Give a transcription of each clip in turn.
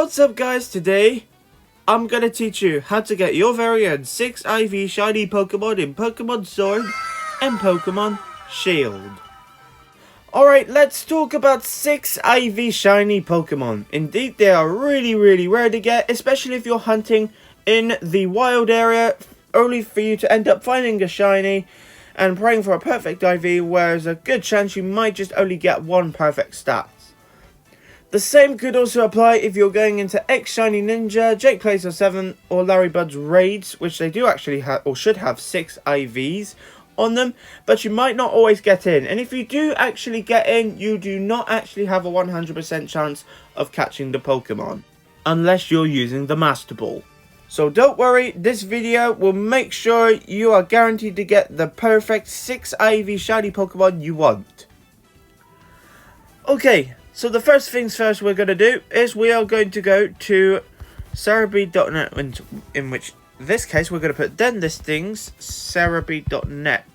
What's up guys, today I'm gonna teach you how to get your very own 6 IV shiny Pokemon in Pokemon Sword and Pokemon Shield. Alright, let's talk about 6 IV shiny Pokemon. Indeed, they are really rare to get, especially if you're hunting in the wild area, only for you to end up finding a shiny and praying for a perfect IV, where there's a good chance you might just only get one perfect stat. The same could also apply if you're going into X Shiny Ninja, Jake Playz 7, or Larry Bud's raids, which they do actually have, or should have, 6 IVs on them, but you might not always get in. And if you do actually get in, you do not actually have a 100% chance of catching the Pokemon, unless you're using the Master Ball. So don't worry, this video will make sure you are guaranteed to get the perfect 6 IV shiny Pokemon you want. Okay. So the first things first we're going to do is we are going to go to Cerebi.net, in which this case we're going to put den listings Cerebi.net.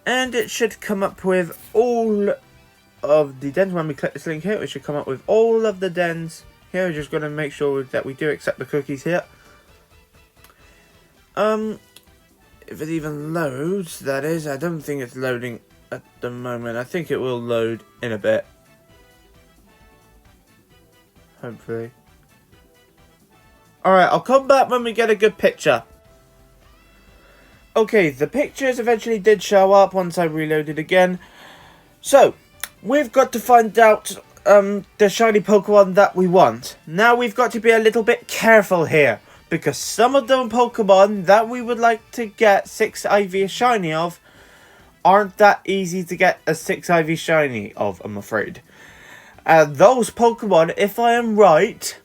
And it should come up with all of the dens. When we click this link here, it should come up with all of the dens here. We're just going to make sure that we do accept the cookies here. If it even loads, that is. I don't think it's loading at the moment. I think it will load in a bit, hopefully. Alright, I'll come back when we get a good picture. Okay, the pictures eventually did show up once I reloaded again. So, we've got to find out the shiny Pokemon that we want. Now we've got to be a little bit careful here, because some of the Pokemon that we would like to get 6 IV shiny of aren't that easy to get a 6 IV shiny of, I'm afraid. Those Pokemon, if I am right,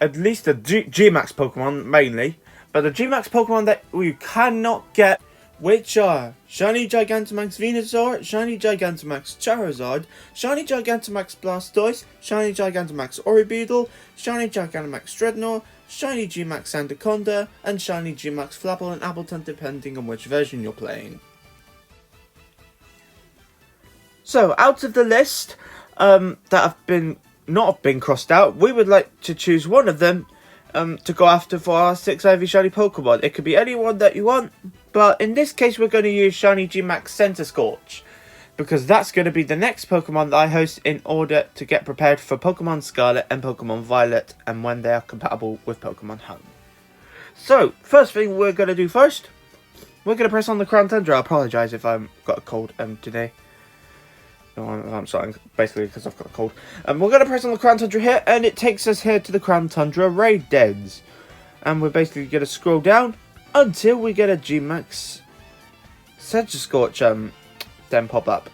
at least the G-Max Pokemon mainly, but the G-Max Pokemon that we cannot get, which are Shiny Gigantamax Venusaur, Shiny Gigantamax Charizard, Shiny Gigantamax Blastoise, Shiny Gigantamax Oribeedle, Shiny Gigantamax Dreadnought, Shiny G-Max Sandaconda, and Shiny G-Max Flapple and Appleton, depending on which version you're playing. So, out of the list that have not have been crossed out, we would like to choose one of them to go after for our 6 IV shiny Pokemon. It could be anyone that you want, but in this case we're going to use Shiny G-Max Centiskorch, because that's going to be the next Pokemon that I host in order to get prepared for Pokemon Scarlet and Pokemon Violet, and when they are compatible with Pokemon Home. So, first thing we're going to do first, we're going to press on the Crown Tundra. I apologise if I've got a cold today. No, I'm sorry, basically because I've got a cold. We're going to press on the Crown Tundra here, and it takes us here to the Crown Tundra raid dens. And we're basically going to scroll down until we get a G-Max Centiskorch den pop up.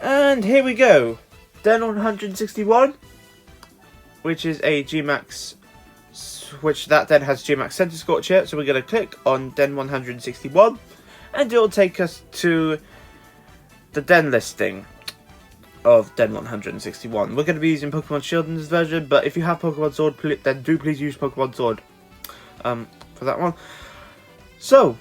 And here we go. Den 161, which is a G-Max, which that den has G-Max Centiskorch here. So we're going to click on den 161, and it will take us to the den listing of den 161. We're going to be using Pokemon Shield in this version, but if you have Pokemon Sword, then do please use Pokemon Sword for that one. So,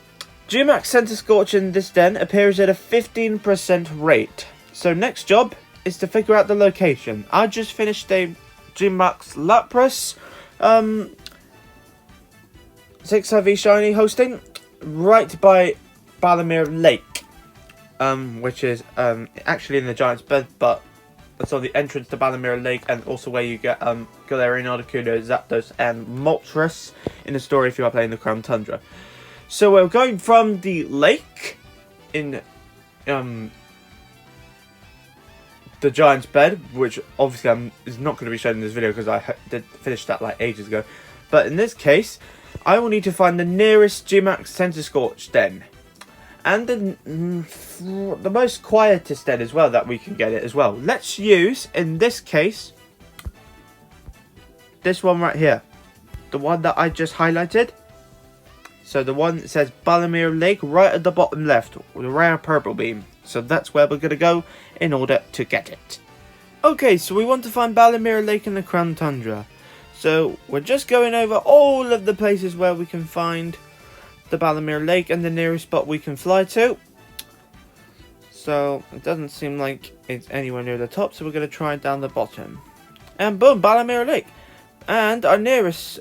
G-Max Centiskorch in this den appears at a 15% rate. So next job is to figure out the location. I just finished a G-Max Lapras 6 IV shiny hosting right by Balamir Lake. Which is actually in the Giant's Bed, but that's on the entrance to Balamir Lake, and also where you get Galarian, Articuno, Zapdos, and Moltres in the story if you are playing the Crown Tundra. So we're going from the lake in the Giant's Bed, which obviously is not going to be shown in this video because I did finish that like ages ago. But in this case, I will need to find the nearest G-Max Centiskorch den. And the most quietest den as well that we can get it as well. Let's use, in this case, this one right here. The one that I just highlighted. So the one that says Balamir Lake right at the bottom left, with a rare purple beam. So that's where we're going to go in order to get it. Okay, so we want to find Balamir Lake in the Crown Tundra. So we're just going over all of the places where we can find the Balamir Lake and the nearest spot we can fly to. So it doesn't seem like it's anywhere near the top, so we're going to try down the bottom. And boom, Balamere Lake. And our nearest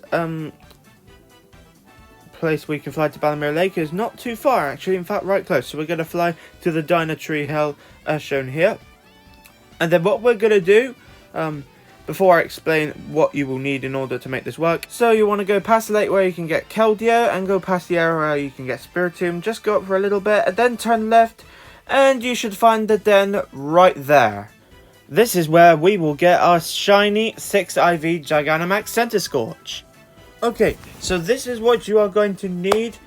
place we can fly to Balamere Lake is not too far, actually, in fact right close. So we're going to fly to the Dino Tree Hill as shown here. And then what we're going to do, before I explain what you will need in order to make this work. So you want to go past the lake where you can get Keldeo and go past the area where you can get Spiritomb. Just go up for a little bit and then turn left and you should find the den right there. This is where we will get our shiny 6IV Gigantamax Centiskorch. Okay, so this is what you are going to need,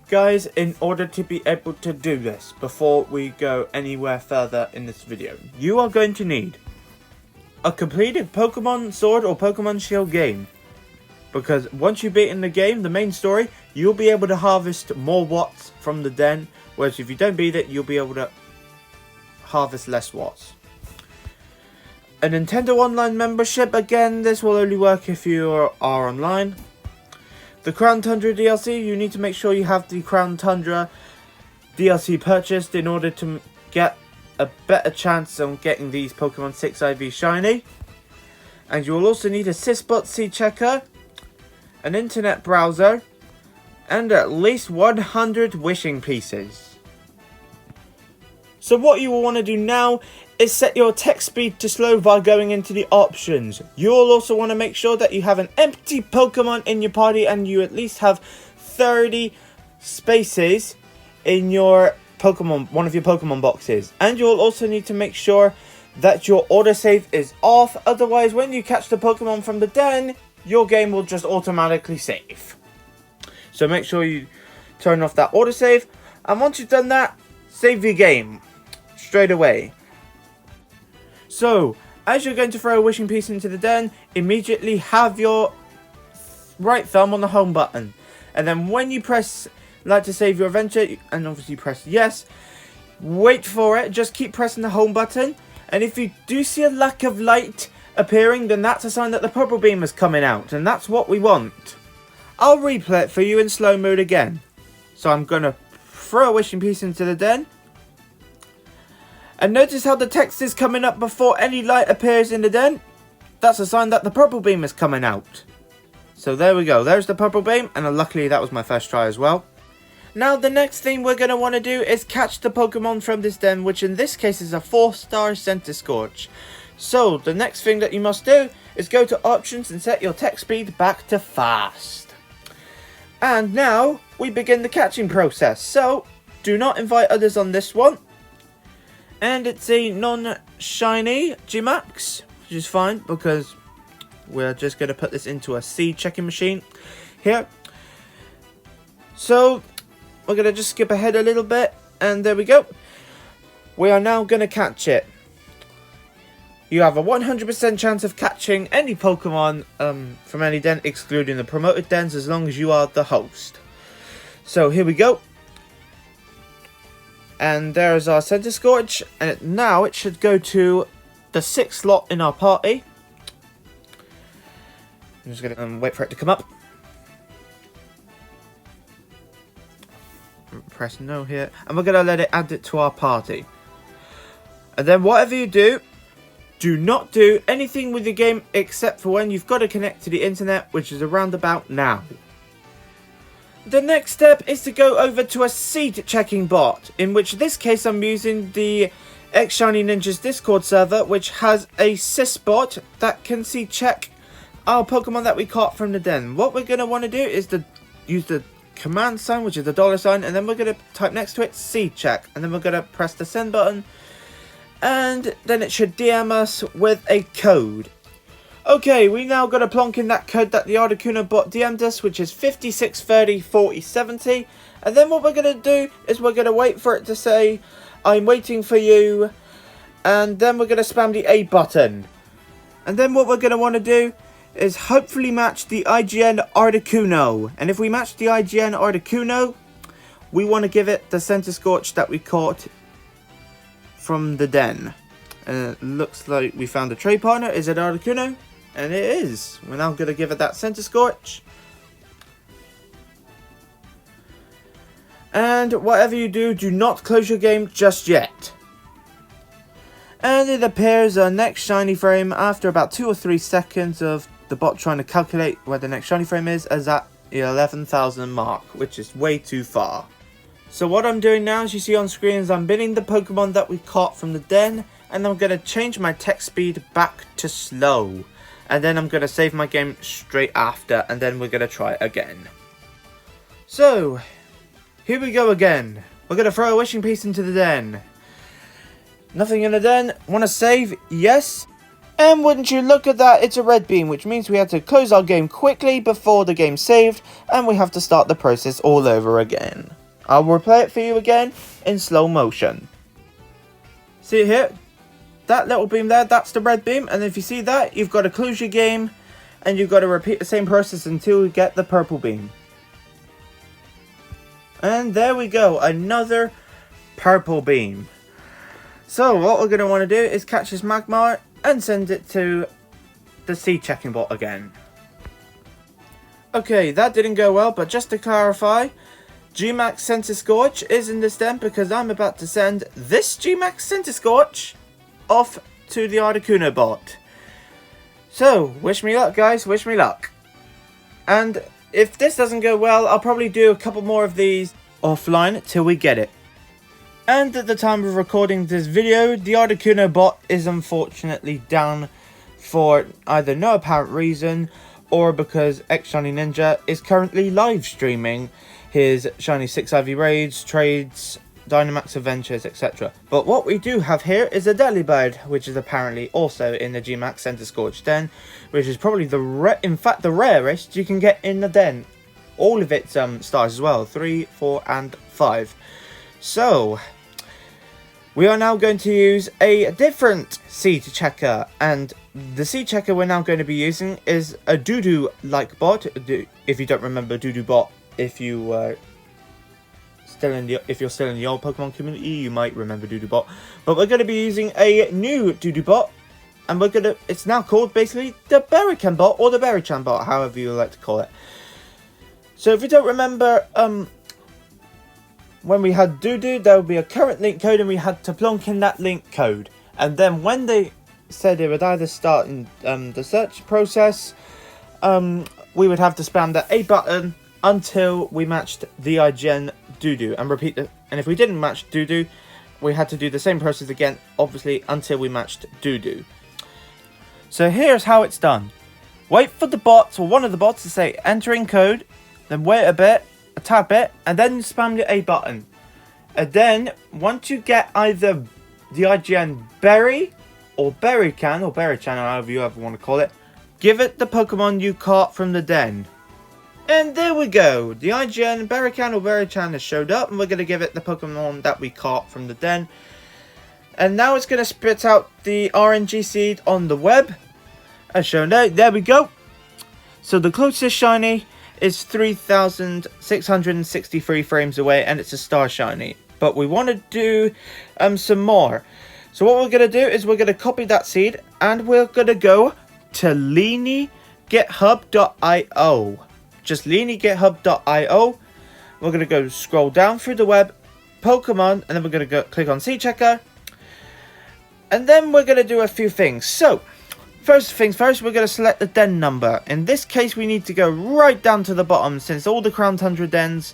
guys, in order to be able to do this before we go anywhere further in this video. You are going to need a completed Pokemon Sword or Pokemon Shield game. Because once you've beaten the game, the main story, you'll be able to harvest more watts from the den. Whereas if you don't beat it, you'll be able to harvest less watts. A Nintendo Online membership, again, this will only work if you are online. The Crown Tundra DLC, you need to make sure you have the Crown Tundra DLC purchased in order to get a better chance on getting these Pokemon 6IV shiny. And you will also need a Sysbot Seed Checker, an internet browser, and at least 100 wishing pieces. So what you will want to do now is set your text speed to slow by going into the options. You will also want to make sure that you have an empty Pokemon in your party and you at least have 30 spaces in your Pokemon, one of your Pokemon boxes. And you'll also need to make sure that your autosave is off. Otherwise, when you catch the Pokemon from the den, your game will just automatically save. So make sure you turn off that autosave. And once you've done that, save your game straight away. So, as you're going to throw a wishing piece into the den, immediately have your right thumb on the home button. And then when you press like to save your adventure, and obviously press yes, wait for it, just keep pressing the home button. And if you do see a lack of light appearing, then that's a sign that the purple beam is coming out, and that's what we want. I'll replay it for you in slow mode again. So I'm going to throw a wishing piece into the den. And notice how the text is coming up before any light appears in the den? That's a sign that the purple beam is coming out. So there we go, there's the purple beam, and luckily that was my first try as well. Now the next thing we're going to want to do is catch the Pokemon from this den, which in this case is a 4-star Centiskorch. So the next thing that you must do is go to options and set your text speed back to fast. And now we begin the catching process. So do not invite others on this one. And it's a non-shiny G-Max, which is fine because we're just going to put this into a seed checking machine here. So we're going to just skip ahead a little bit, and there we go. We are now going to catch it. You have a 100% chance of catching any Pokemon from any den, excluding the promoted dens, as long as you are the host. So here we go. And there's our Centiskorch, and now it should go to the 6th slot in our party. I'm just going to wait for it to come up. Press no here, and we're going to let it add it to our party. And then whatever you do, do not do anything with the game except for when you've got to connect to the internet, which is around about now. The next step is to go over to a seed checking bot, in which this case I'm using the X Shiny Ninjas Discord server, which has a sysbot that can seed check our Pokemon that we caught from the den. What we're going to want to do is to use the command sign, which is the $sign, and then we're going to type next to it seed check, and then we're going to press the send button, and then it should DM us with a code. Okay, we now got to plonk in that code that the Articuno bot DM'd us, which is 56304070. And then what we're going to do is we're going to wait for it to say, I'm waiting for you. And then we're going to spam the A button. And then what we're going to want to do is hopefully match the IGN Articuno. And if we match the IGN Articuno, we want to give it the Centiskorch that we caught from the den. And it looks like we found a trade partner. Is it Articuno? And it is. We're now going to give it that Centiskorch. And whatever you do, do not close your game just yet. And it appears our next shiny frame after about 2 or 3 seconds of the bot trying to calculate where the next shiny frame is at the 11,000 mark, which is way too far. So what I'm doing now, as you see on screen, is I'm bidding the Pokemon that we caught from the den, and I'm going to change my text speed back to slow. And then I'm going to save my game straight after, and then we're going to try it again. So, here we go again. We're going to throw a wishing piece into the den. Nothing in the den. Want to save? Yes. And wouldn't you look at that, it's a red beam, which means we have to close our game quickly before the game's saved, and we have to start the process all over again. I'll replay it for you again in slow motion. See it here? That little beam there, that's the red beam, and if you see that, you've got to close your game, and you've got to repeat the same process until you get the purple beam. And there we go, another purple beam. So what we're going to want to do is catch this Magmar and send it to the seed checking bot again. Okay, that didn't go well, but just to clarify, Gmax Centiskorch is in this den because I'm about to send this Gmax Centiskorch off to the Articuno bot. So, wish me luck guys, wish me luck. And if this doesn't go well, I'll probably do a couple more of these offline till we get it. And at the time of recording this video, the Articuno bot is unfortunately down for either no apparent reason or because X Shiny Ninja is currently live streaming his Shiny 6 IV raids, trades, Dynamax adventures, etc. But what we do have here is a Delibird, which is apparently also in the Gmax Centiskorch den, which is probably the rarest you can get in the den. All of its stars as well, 3, 4 and 5. So we are now going to use a different seed checker, and the seed checker we're now going to be using is a Doodoo-like bot. If you don't remember Doodoo bot, if you're still in the old Pokemon community, you might remember Doodoo bot. But we're going to be using a new Doodoo bot, and it's now called basically the Berrycan bot or the Berrychan bot, however you like to call it. So if you don't remember, when we had Doodoo, there would be a current link code, and we had to plonk in that link code. And then when they said it would either start in the search process, we would have to spam the A button until we matched the IGN Doodoo, and repeat it. And if we didn't match Doodoo, we had to do the same process again, obviously, until we matched Doodoo. So here's how it's done. Wait for the bots, or one of the bots, to say entering code, then wait a tad bit, and then spam the A button. And then, once you get either the IGN Berry, or Berrycan, or Berrychan, or however you ever want to call it, give it the Pokemon you caught from the den. And there we go, the IGN Berrycan or Berrychan has showed up, and we're going to give it the Pokemon that we caught from the den. And now it's going to spit out the RNG seed on the web, as shown there. There we go. So the closest shiny is 3,663 frames away, and it's a star shiny. But we want to do some more. So what we're going to do is we're going to copy that seed, and we're going to go to LeanyGitHub.io. Just LeanyGitHub.io. We're going to go scroll down through the web, Pokemon, and then we're going to click on Seed Checker. And then we're going to do a few things. So, first things first, we're going to select the den number. In this case, we need to go right down to the bottom, since all the Crown Tundra dens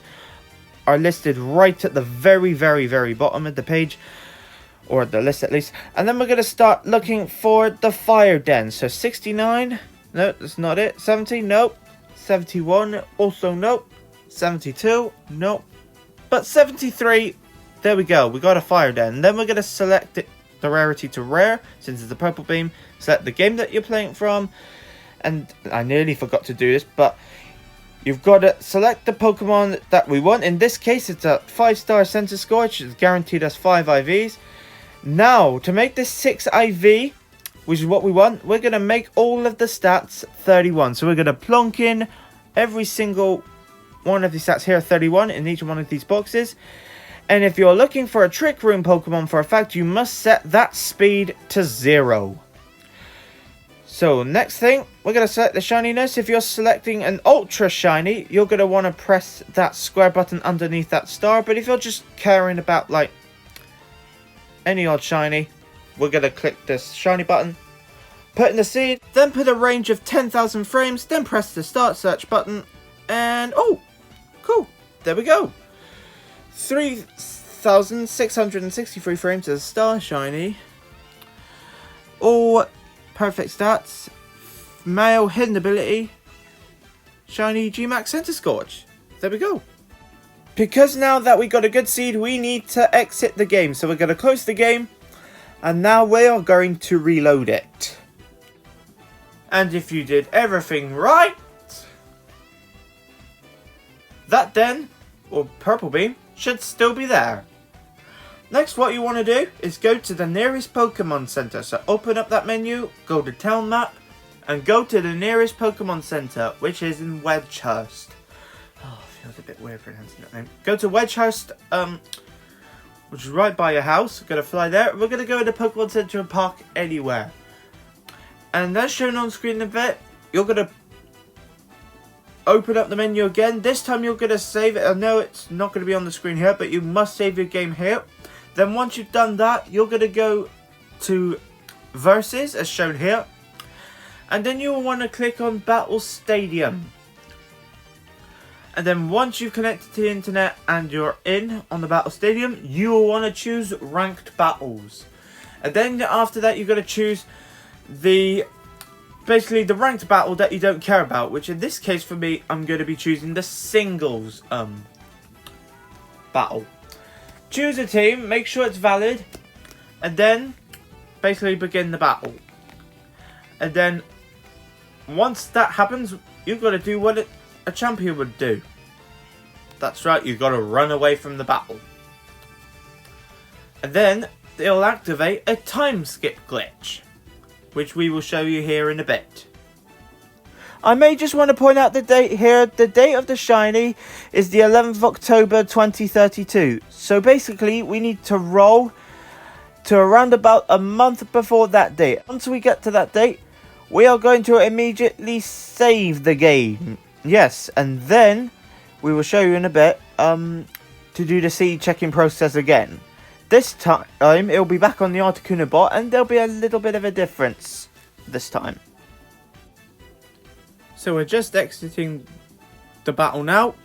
are listed right at the very, very, very bottom of the page. Or the list at least. And then we're going to start looking for the fire den. So 69, no, that's not it. 70, nope. 71, also nope. 72, nope. But 73, there we go. We got a fire den. And then we're going to select it, the rarity to rare, since it's a purple beam. Select the game that you're playing from. And I nearly forgot to do this, but you've got to select the Pokemon that we want. In this case, it's a 5-star Centiskorch. It's guaranteed us 5 IVs. Now, to make this 6 IV, which is what we want, we're going to make all of the stats 31. So we're going to plonk in every single one of these stats here, 31, in each one of these boxes. And if you're looking for a Trick Room Pokemon for a fact, you must set that speed to 0. So next thing, we're going to select the shininess. If you're selecting an Ultra Shiny, you're going to want to press that square button underneath that star. But if you're just caring about, like, any odd shiny, we're going to click this shiny button, put in the seed, then put a range of 10,000 frames, then press the start search button, and oh, cool, there we go. 3,663 frames as a star shiny. All perfect stats. Male hidden ability. Shiny G-Max Center Scorch. There we go. Because now that we got a good seed, we need to exit the game. So we're going to close the game. And now we are going to reload it. And if you did everything right, that den, or purple beam, should still be there. Next, what you want to do is go to the nearest Pokemon Center. So open up that menu, go to Town Map, and go to the nearest Pokemon Center, which is in Wedgehurst. Oh, feels a bit weird pronouncing that name. Go to Wedgehurst, which is right by your house. We're going to fly there. We're going to go to the Pokemon Center and park anywhere. And as shown on screen in a bit, you're going to open up the menu again. This time you're going to save it. I know it's not going to be on the screen here, but you must save your game here. Then once you've done that, you're going to go to Versus, as shown here. And then you'll want to click on Battle Stadium. And then once you've connected to the internet and you're in on the Battle Stadium, you will want to choose Ranked Battles. And then after that, you're going to choose basically the ranked battle that you don't care about. Which in this case for me, I'm going to be choosing the singles battle. Choose a team, make sure it's valid, and then basically begin the battle. And then once that happens, you've got to do what a champion would do. That's right, you've got to run away from the battle. And then it'll activate a time skip glitch, which we will show you here in a bit. I may just want to point out the date here. The date of the shiny is the 11th of October 2032. So basically, we need to roll to around about a month before that date. Once we get to that date, we are going to immediately save the game. Yes, and then we will show you in a bit to do the seed checking process again. This time, it'll be back on the Articuno bot, and there'll be a little bit of a difference this time. So we're just exiting the battle now.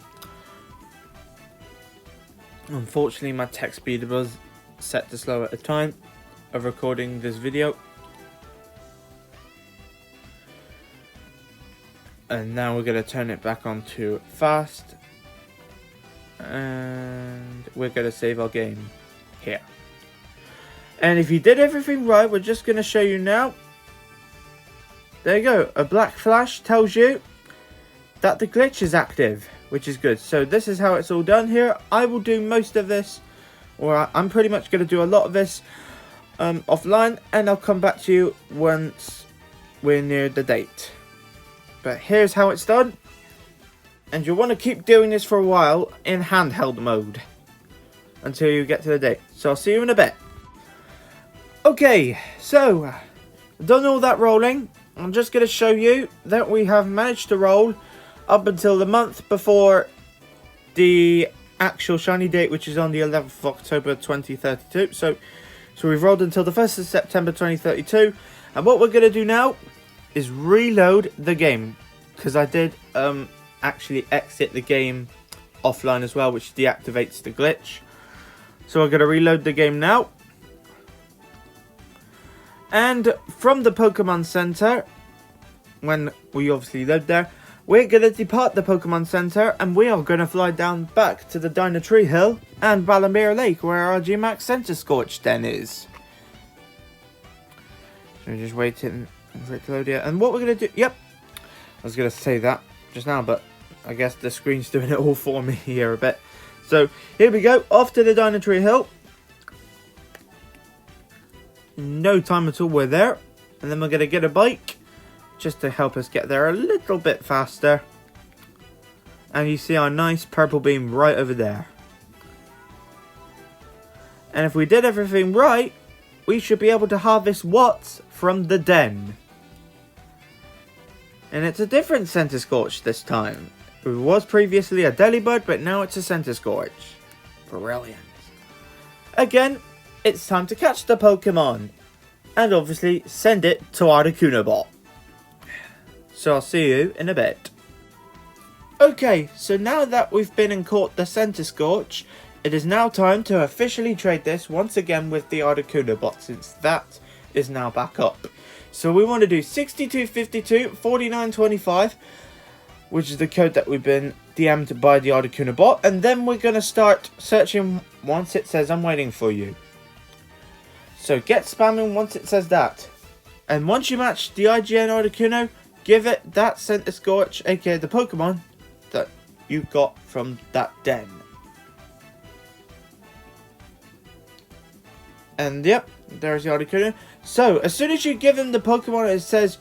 Unfortunately, my text speed was set to slow at the time of recording this video. And now we're going to turn it back on to fast. And we're going to save our game here. And if you did everything right, we're just going to show you now. There you go. A black flash tells you that the glitch is active, which is good. So this is how it's all done here. I will do most of this, or I'm pretty much going to do a lot of this offline, and I'll come back to you once we're near the date. But here's how it's done. And you'll want to keep doing this for a while in handheld mode until you get to the date. So I'll see you in a bit. Okay, so done all that rolling. I'm just going to show you that we have managed to roll up until the month before the actual shiny date, which is on the 11th of October 2032. So we've rolled until the 1st of September 2032. And what we're going to do now is reload the game, because I did actually exit the game offline as well, which deactivates the glitch. So we're going to reload the game now. And from the Pokemon Center, when we obviously load there, we're going to depart the Pokemon Center, and we are going to fly down back to the Dino Tree Hill and Balamir Lake, where our G-Max Center Scorch Den is. So we're just waiting for it to load here. And what we're going to do... Yep, I was going to say that just now, but I guess the screen's doing it all for me here a bit. So here we go, off to the Dino Tree Hill. No time at all, we're there. And then we're going to get a bike just to help us get there a little bit faster. And you see our nice purple beam right over there. And if we did everything right, we should be able to harvest Watts from the den. And it's a different Center Scorch this time. It was previously a Delibird, but now it's a Center Scorch. Brilliant. Again, it's time to catch the Pokemon. and obviously send it to our Articuno bot. So I'll see you in a bit. Okay, so now that we've been and caught the Center Scorch, it is now time to officially trade this once again with the Articuno bot, since that is now back up. So we want to do 6252 4925, which is the code that we've been DM'd by the Articuno bot, and then we're going to start searching once it says I'm waiting for you. So get spamming once it says that. And once you match the IGN Articuno, give it that Center Scorch, aka the Pokemon that you got from that den. And yep, there's the Articuno. So as soon as you give him the Pokemon, it says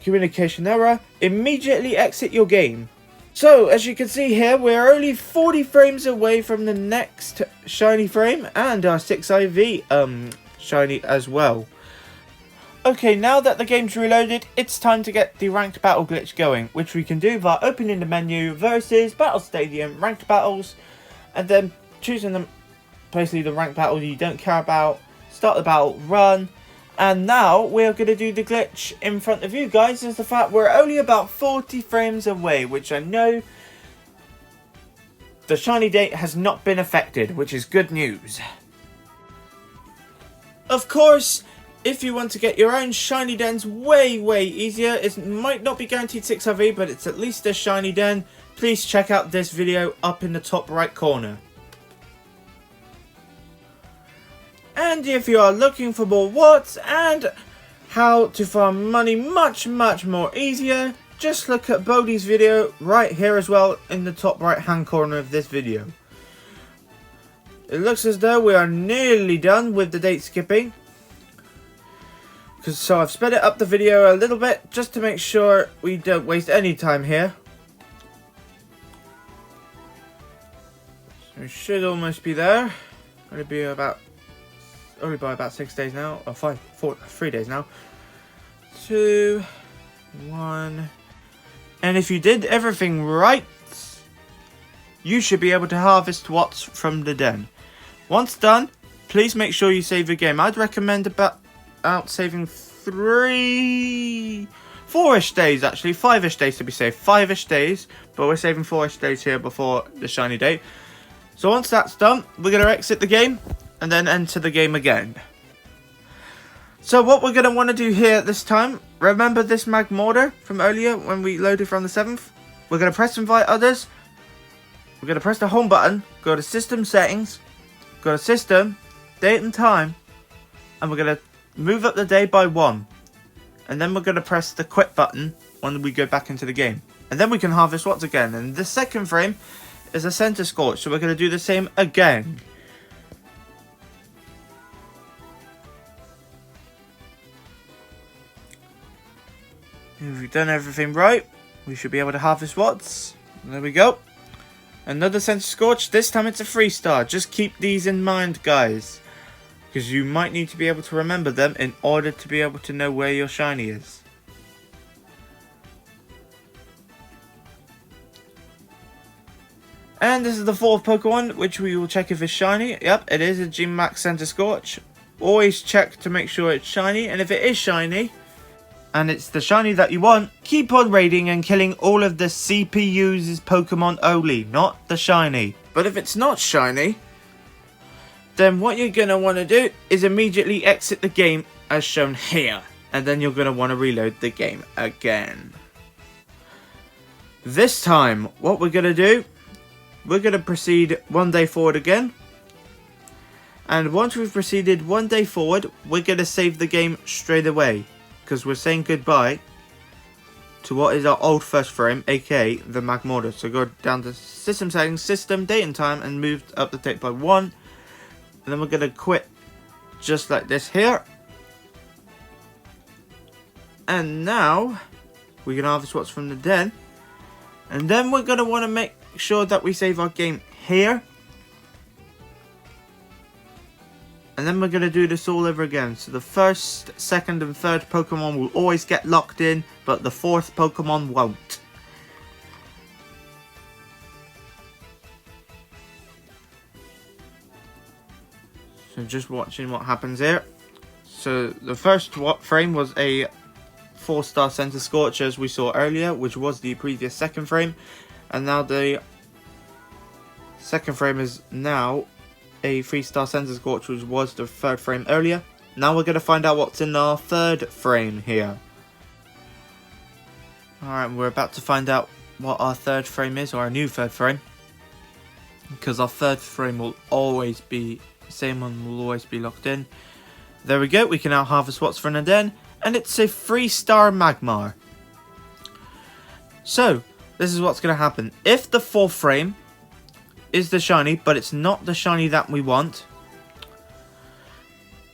communication error, immediately exit your game. So as you can see here, we're only 40 frames away from the next shiny frame and our 6IV shiny as well. Okay, now that the game's reloaded, it's time to get the ranked battle glitch going, which we can do via opening the menu, versus, battle stadium, ranked battles, and then choosing basically the ranked battle you don't care about, start the battle, run. And now we're going to do the glitch in front of you guys, is the fact we're only about 40 frames away, which I know the shiny date has not been affected, which is good news. Of course, if you want to get your own shiny dens way easier, it might not be guaranteed 6IV, but it's at least a shiny den, please check out this video up in the top right corner. And if you are looking for more what's and how to farm money much more easier, just look at Bodhi's video right here as well in the top right hand corner of this video. It looks as though we are nearly done with the date skipping. So I've sped it up the video a little bit just to make sure we don't waste any time here. So we should almost be there. It'll be only by about 6 days now, or 3 days now. 2, 1, and if you did everything right, you should be able to harvest what's from the den. Once done, please make sure you save your game. I'd recommend about saving 4-ish days, actually 5-ish days to be safe, 5-ish days, but we're saving 4-ish days here before the shiny date. So once that's done, we're going to exit the game and then enter the game again. So what we're going to want to do here this time, remember this Magmortar from earlier when we loaded from the 7th? We're going to press invite others, we're going to press the home button, go to system settings, go to system, date and time, and we're going to move up the day by 1. And then we're going to press the quit button when we go back into the game. And then we can harvest what's again. And the second frame is a Center Scorch, so we're going to do the same again. If we've done everything right, we should be able to harvest what's. There we go. Another Center Scorch. This time it's a 3-star. Just keep these in mind, guys, because you might need to be able to remember them in order to be able to know where your shiny is. And this is the 4th Pokemon, which we will check if it's shiny. Yep, it is a G-Max Center Scorch. Always check to make sure it's shiny, and if it is shiny, and it's the shiny that you want, keep on raiding and killing all of the CPU's Pokemon only, not the shiny. But if it's not shiny, then what you're going to want to do is immediately exit the game as shown here. And then you're going to want to reload the game again. This time, what we're going to do, we're going to proceed 1 day forward again. And once we've proceeded 1 day forward, we're going to save the game straight away, because we're saying goodbye to what is our old first frame, aka the Magmortar. So go down to system settings, system, date and time, and move up the date by 1. And then we're going to quit just like this here. And now we can harvest what's from the den. And then we're going to want to make sure that we save our game here. And then we're going to do this all over again. So the 1st, 2nd and 3rd Pokemon will always get locked in, but the 4th Pokemon won't. So just watching what happens here. So the first frame was a 4-star Center Scorch as we saw earlier, which was the previous second frame. And now the second frame is now a 3-star Center Scorch, which was the third frame earlier. Now we're going to find out what's in our third frame here. Alright, we're about to find out what our third frame is, or our new third frame. Because our third frame will always be, same one will always be locked in. There we go, we can now harvest what's from the den. And it's a 3-star Magmar. So, this is what's going to happen. If the fourth frame is the shiny, but it's not the shiny that we want,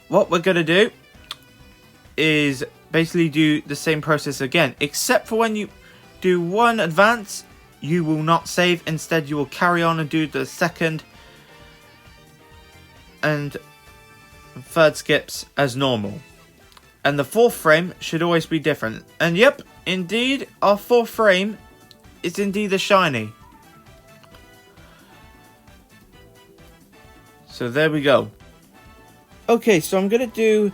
what we're going to do is basically do the same process again. Except for when you do one advance, you will not save. Instead, you will carry on and do the second and third skips as normal. And the fourth frame should always be different. And yep, indeed, our fourth frame is indeed a shiny. So there we go. Okay, so I'm going to do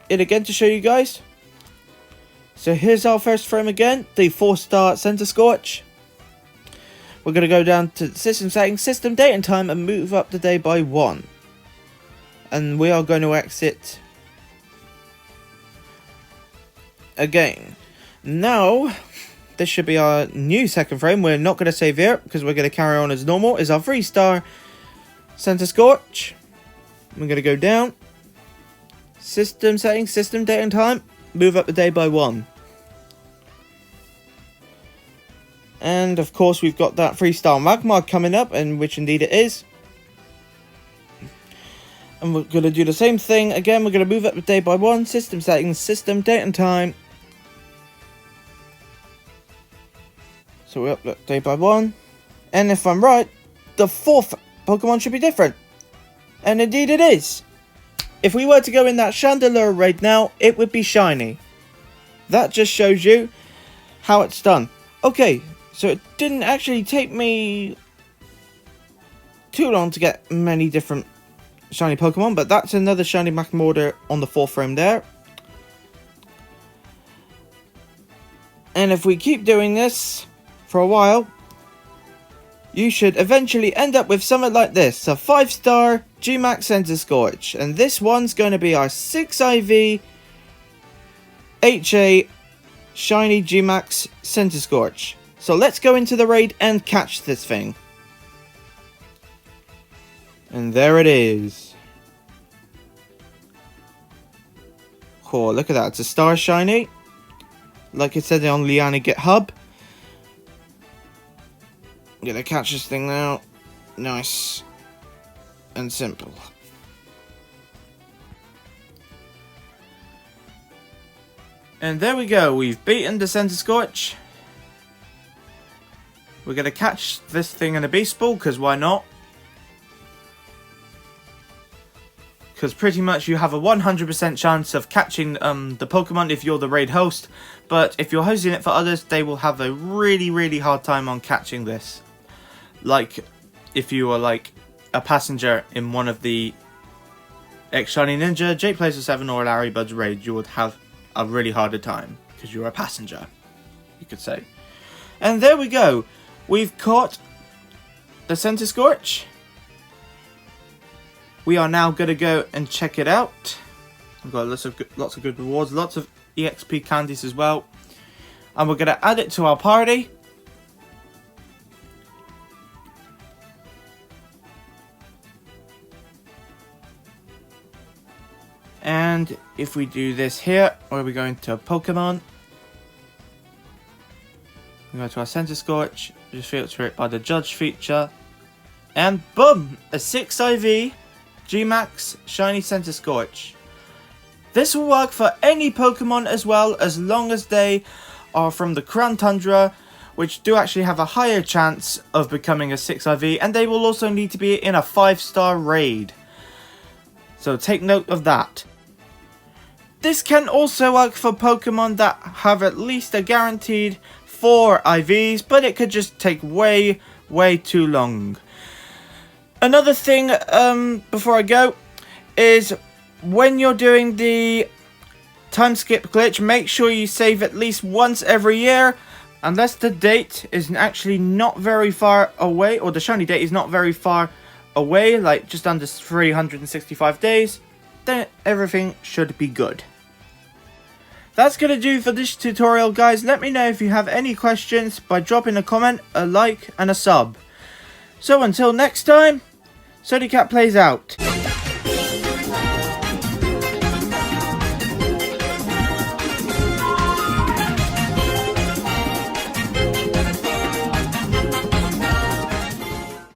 it again to show you guys. So here's our first frame again, the 4-star Center Scorch. We're going to go down to System Settings, System Date and Time, and move up the day by 1. And we are going to exit again. Now, this should be our new second frame. We're not going to save here because we're going to carry on as normal. Is our 3-star Center Scorch. We're going to go down. System Settings, System Date and Time. Move up the day by 1. And of course we've got that 3-star Magmar coming up, and which indeed it is. And we're going to do the same thing again. We're going to move up the day by 1. System Settings, System Date and Time. So we're up the day by 1. And if I'm right, the fourth Pokemon should be different. And indeed it is. If we were to go in that Chandelure raid now, it would be shiny. That just shows you how it's done. Okay, so it didn't actually take me too long to get many different shiny Pokemon, but that's another shiny Magmar on the 4th frame there. And if we keep doing this for a while, you should eventually end up with something like this. A 5-star G-Max Center Scorch. And this one's going to be our 6IV HA Shiny G-Max Center Scorch. So let's go into the raid and catch this thing. And there it is. Cool, look at that. It's a star shiny. Like it said on Liana GitHub. I'm gonna catch this thing now. Nice. And simple. And there we go. We've beaten the Center Scorch. We're gonna catch this thing in a Beast Ball, because why not? Because pretty much you have a 100% chance of catching the Pokemon if you're the raid host. But if you're hosting it for others, they will have a really hard time on catching this. Like, if you were like a passenger in one of the X-Shiny Ninja, Jake Playz 7 or Larry Bud's raid, you would have a really harder time. Because you're a passenger, you could say. And there we go. We've caught the Center Scorch. We are now going to go and check it out. We've got lots of good rewards, lots of EXP candies as well. And we're going to add it to our party. And if we do this here, where we go into Pokemon, we go to our Center Scorch, just filter it by the Judge feature, and boom! A 6IV G-Max Shiny Center Scorch. This will work for any Pokemon as well, as long as they are from the Crown Tundra, which do actually have a higher chance of becoming a 6IV, and they will also need to be in a 5-star raid. So take note of that. This can also work for Pokemon that have at least a guaranteed 4 IVs, but it could just take way too long. Another thing before I go is when you're doing the time skip glitch, make sure you save at least once every year. Unless the date is actually not very far away, or the shiny date is not very far away, like just under 365 days, then everything should be good. That's going to do for this tutorial, guys. Let me know if you have any questions by dropping a comment, a like, and a sub. So until next time, Sooty Cat Playz out.